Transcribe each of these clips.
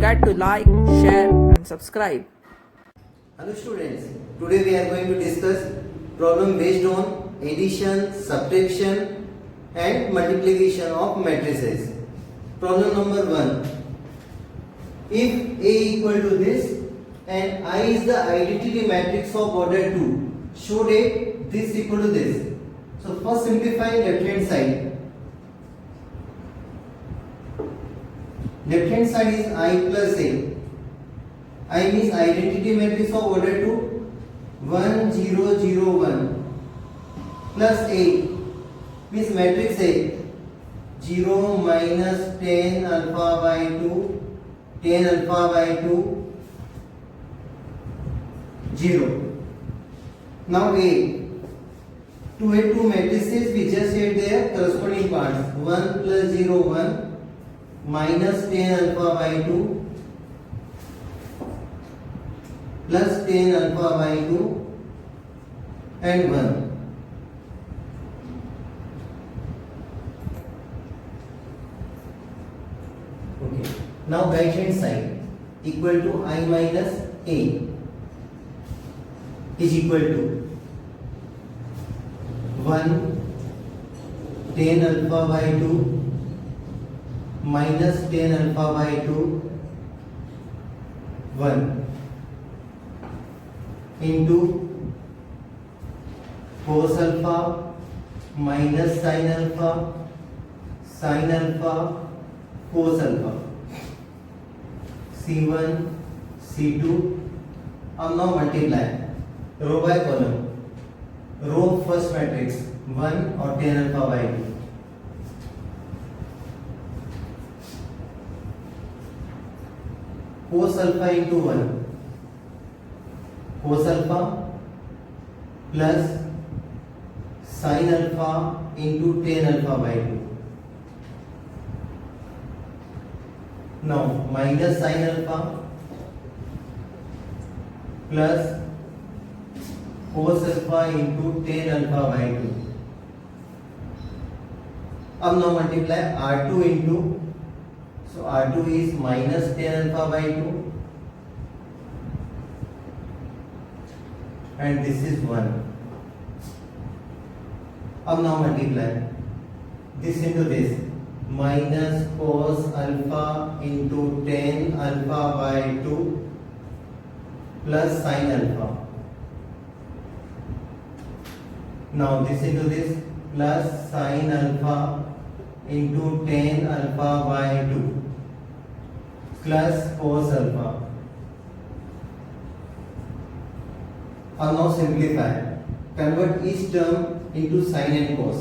forget to like, share and subscribe. Hello students, today we are going to discuss problem based on addition, subtraction and multiplication of matrices. Problem number 1. If A equal to this and I is the identity matrix of order 2, show that this equal to this. So first simplify left hand side. Left hand side is I plus A. I means identity matrix of order 2 1 0 0 1 plus A means matrix A 0 minus 10 alpha by 2 10 alpha by 2 0. Now A to a two matrices we just said their corresponding parts 1 plus 0 1 minus 10 alpha by 2 plus 10 alpha by 2 and 1. Okay. Now right hand side equal to I minus A is equal to 1 10 alpha by 2 minus 10 alpha by 2 1 into cos alpha minus sin alpha cos alpha C1 C2. अब now multiply row by column. Row first matrix 1 और 10 alpha by 2 cos alpha into 1 cos alpha plus sin alpha into 10 alpha by 2. Now minus sin alpha plus cos alpha into 10 alpha by 2. अब now multiply R2 into, so R2 is minus 10 alpha by 2 and this is 1. अब now multiply this into this minus cos alpha into 10 alpha by 2 plus sin alpha. Now this into this plus sin alpha into 10 alpha by 2 plus cos alpha. Now simplify. Convert each term into sin and cos.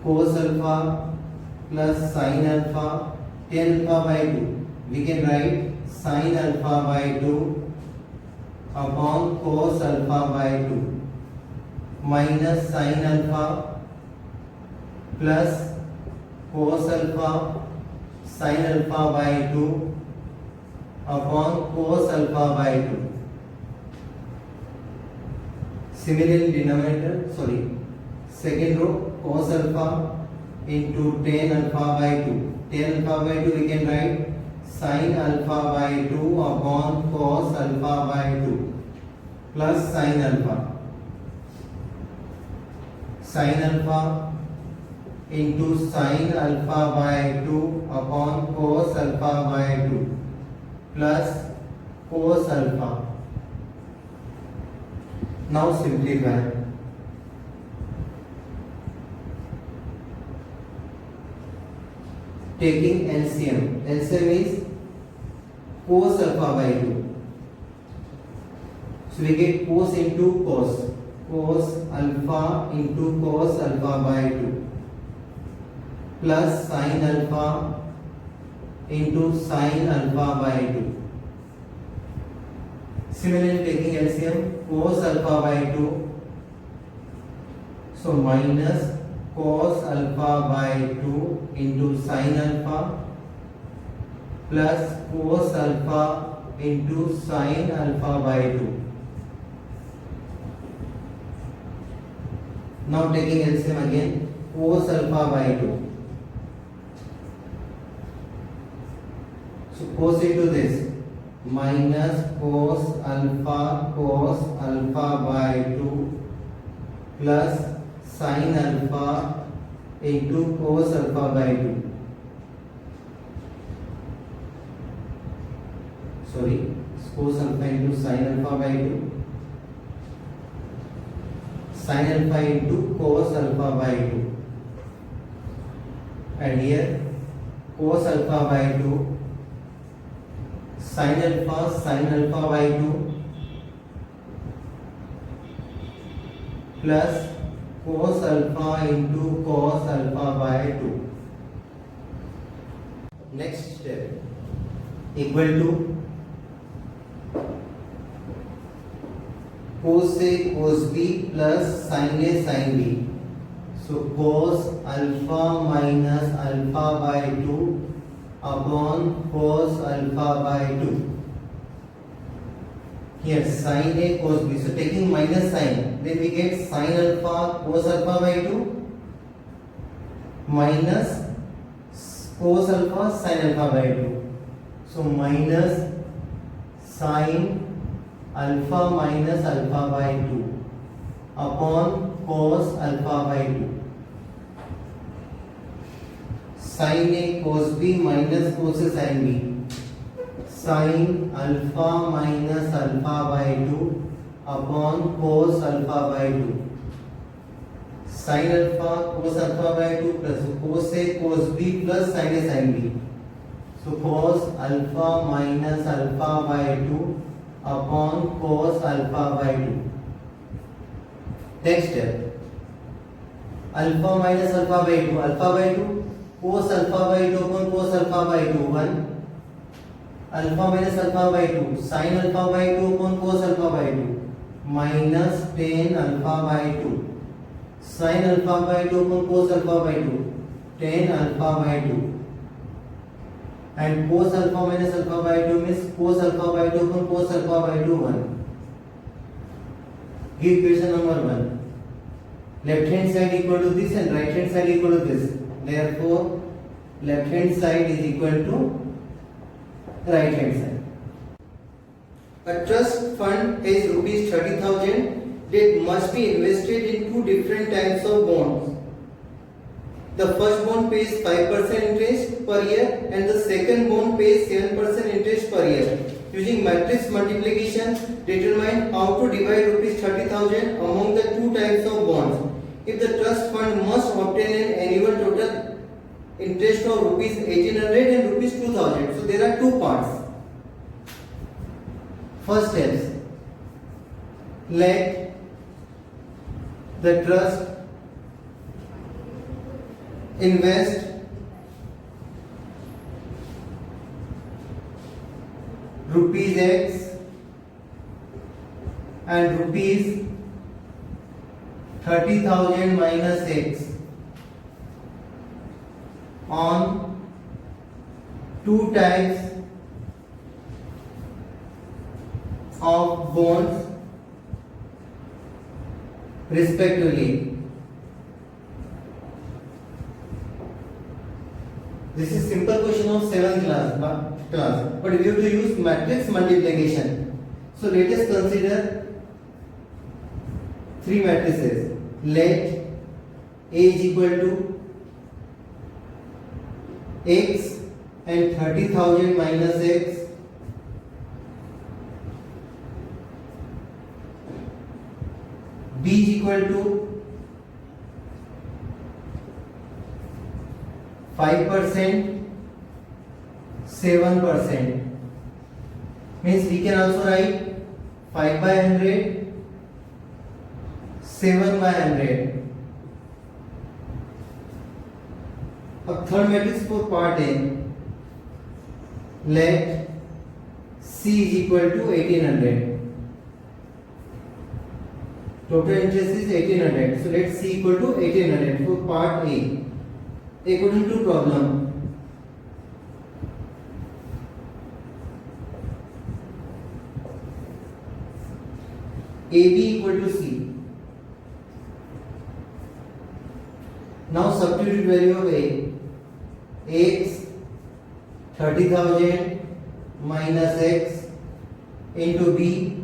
Cos alpha plus sin alpha 10 alpha by 2. We can write sin alpha by 2 upon cos alpha by 2 minus sin alpha plus cos alpha sin alpha by 2 upon cos alpha by 2. Similarly denominator, second row cos alpha into 10 alpha by 2. 10 alpha by 2 we can write sin alpha by 2 upon cos alpha by 2 plus sin alpha. Sin alpha into sin alpha by 2 upon cos alpha by 2 plus cos alpha. Now simplify. Taking LCM. LCM is cos alpha by 2. So we get cos into cos. Cos alpha into cos alpha by 2 plus sin alpha into sin alpha by 2. Similarly taking LCM cos alpha by 2, so minus cos alpha by 2 into sin alpha plus cos alpha into sin alpha by 2. Now taking LCM again, cos alpha by 2. So cos into this minus cos alpha by 2 plus sin alpha into cos alpha by 2. Sorry, cos alpha into sin alpha by 2, sin alpha into cos alpha by 2, and here cos alpha by 2, sin alpha by 2 plus cos alpha into cos alpha by 2. Next step equal to cos A cos B plus sin A sin B. So cos alpha minus alpha by 2 upon cos alpha by 2. Here sin A cos B. So taking minus sign, then we get sin alpha cos alpha by 2 minus cos alpha sin alpha by 2. So minus sin alpha minus alpha by 2 upon cos alpha by 2. Sin A cos B minus cos A sin B. Sin alpha minus alpha by 2 upon cos alpha by 2. Sin alpha cos alpha by 2 plus cos A cos B plus sin A sin B. So cos alpha minus alpha by 2 upon cos alpha by 2. Next step, alpha minus alpha by 2, alpha by 2, cos alpha by 2 upon cos alpha by 2, 1. Alpha minus alpha by 2, sin alpha by 2 upon cos alpha by 2, minus tan alpha by 2. Sin alpha by 2 upon cos alpha by 2, tan alpha by 2. And cos alpha minus alpha by 2 means cos alpha by 2 upon cos alpha by 2, 1. Give equation number 1. Left hand side equal to this and right hand side equal to this. Therefore, left hand side is equal to right hand side. A trust fund has rupees 30,000 that must be invested in two different types of bonds. The first bond pays 5% interest per year and the second bond pays 7% interest per year. Using matrix multiplication, determine how to divide rupees 30,000 among the two types of bonds. If the trust fund must obtain an annual total interest of rupees 1800 and rupees 2000. So there are two parts. First steps. Let the trust invest rupees X and rupees 30,000 minus X on two types of bonds respectively. This is simple question of 7th class, but we have to use matrix multiplication. So let us consider three matrices. Let A is equal to X and 30,000 minus X. B is equal to 5%, 7%. Means we can also write 5 by 100, 7 by 100. अब third matrix for part A. Let C is equal to 1800. Total interest is 1800. So let C equal to 1800 for part A. According to problem, AB equal to C. Now substitute value of A. X 30,000 minus x into b,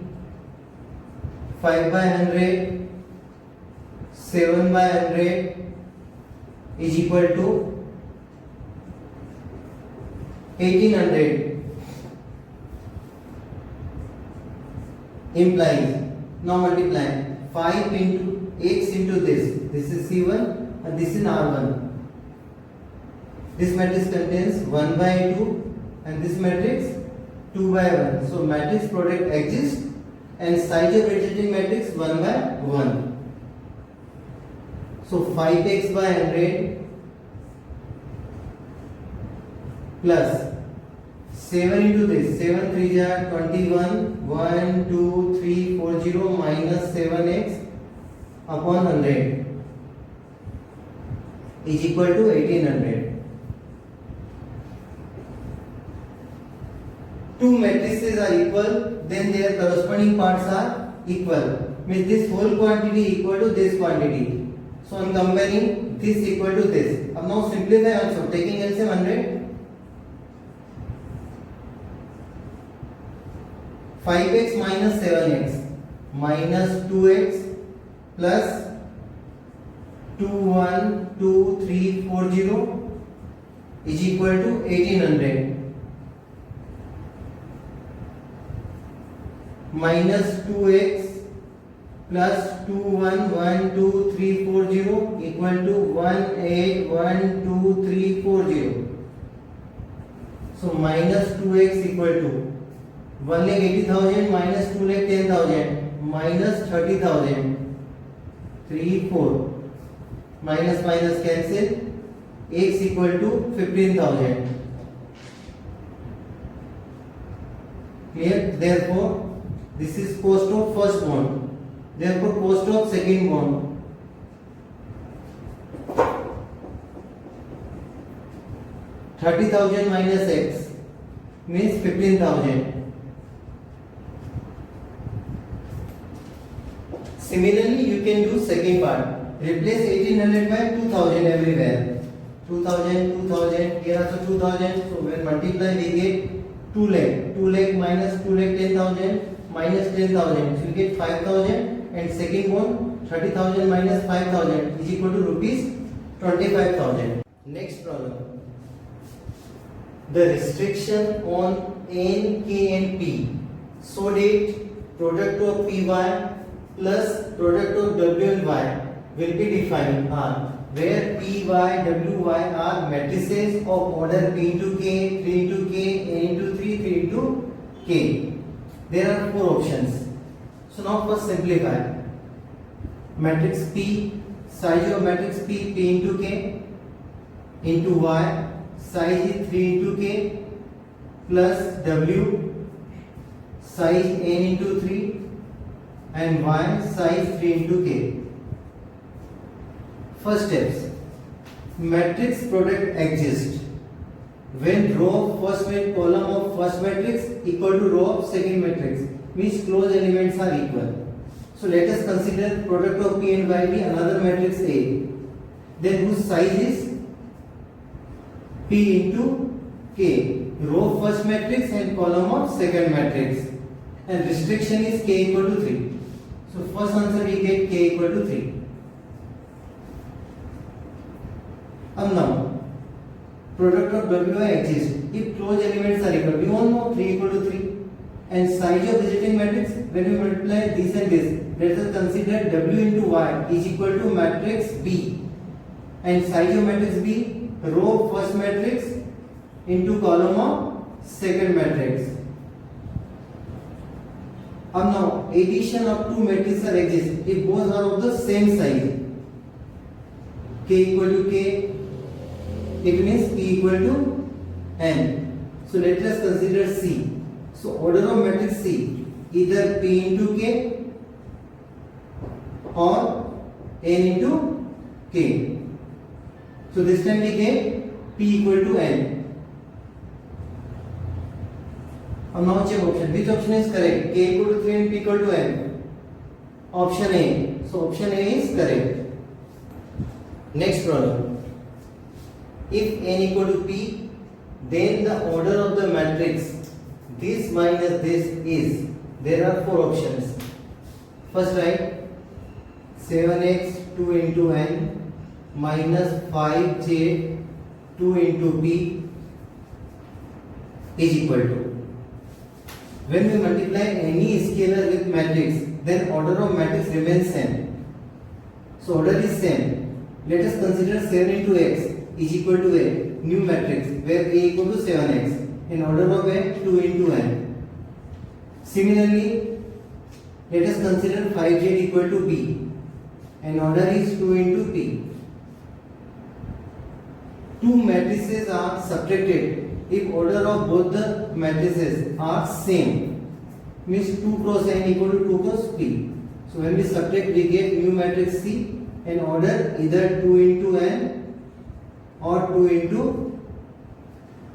5 by 100, 7 by 100 is equal to 1800, implies, now multiply 5 into x into this is C1 and this is R1. This matrix contains 1 by 2 and this matrix 2 by 1. So matrix product exists and size of adjacent matrix 1 by 1. So 5x by 100 plus 7 into this, 7 3 are 21, 1, 2, 3, 4, 0 minus 7x upon 100 is equal to 1800. Two matrices are equal, then their corresponding parts are equal. Means this whole quantity equal to this quantity. So I am comparing this equal to this. Now simplify also, taking LCM 100. 5x minus 7x minus 2x plus 2, 1, 2, 3, 4, 0 is equal to 1800. Minus 2x plus 2, 1, 1, 2, 3, 4, 0 equal to 1, 8, 1, 2, 3, 4, 0. So minus 2x equal to 1,80,000 minus 2,10,000 minus 30,000. 3, 4. Minus minus cancel. X equal to 15,000. Clear? Therefore, this is cost of first bond. Therefore, cost of second bond. $30,000 minus X means 15,000. Similarly, you can do second part. Replace 1800 by 2000 everywhere. 2000, 2000, here also 2000. So when multiply, we get 2 lakh. 2 lakh minus 2 lakh 10,000 minus 10,000. So you get 5,000 and second one 30,000 minus 5,000 is equal to rupees 25,000. Next problem. The restriction on N, K and P so that product of Py plus product of W and Y will be defined where Py, Wy are matrices of order P into K, 3 into K, N into 3, 3 into K. There are 4 options. So now first simplify. Matrix P, size of matrix P, P into K into Y, size is 3 into K plus W, size N into 3 and Y size 3 into K. First steps. Matrix product exists when row of first matrix, column of first matrix equal to row of second matrix, which closed elements are equal. So let us consider product of P and Y be another matrix A, then whose size is P into K, row of first matrix and column of second matrix, and restriction is K equal to 3. So first answer we get K equal to 3. And now product of Wi exists if closed elements are equal. We all know 3 equal to 3. And size of visiting matrix, when we multiply this and this, let us consider W into Y is equal to matrix B. And size of matrix B, row of first matrix into column of second matrix. And now addition of two matrices exist if both are of the same size. K equal to K, it means P equal to N. So let us consider C. So order of matrix C, either P into K or N into K. So this time we get P equal to N. And now check option. Which option is correct? K equal to 3 and P equal to N. Option A. So option A is correct. Next problem. If N equal to P, then the order of the matrix this minus this is, there are four options. First write 7x 2 into n minus 5j 2 into p is equal to. When we multiply any scalar with matrix, then order of matrix remains same. So order is same. Let us consider 7 into x is equal to a new matrix where a equal to 7x and order of a 2 into n. Similarly, let us consider 5z equal to b and order is 2 into p. Two matrices are subtracted if order of both the matrices are same, means 2 cross n equal to 2 cross p. So when we subtract, we get new matrix C and order either 2 into n or 2 into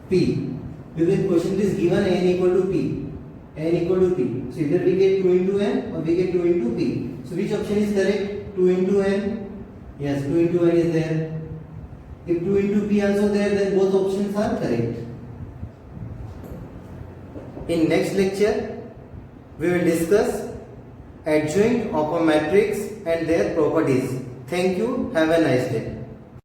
p. Because question is given n equal to p, n equal to p. So either we get 2 into n or we get 2 into p. So which option is correct? 2 into n. Yes, 2 into n is there. If 2 into p also there, then both options are correct. In next lecture, we will discuss adjoint of a matrix and their properties. Thank you. Have a nice day.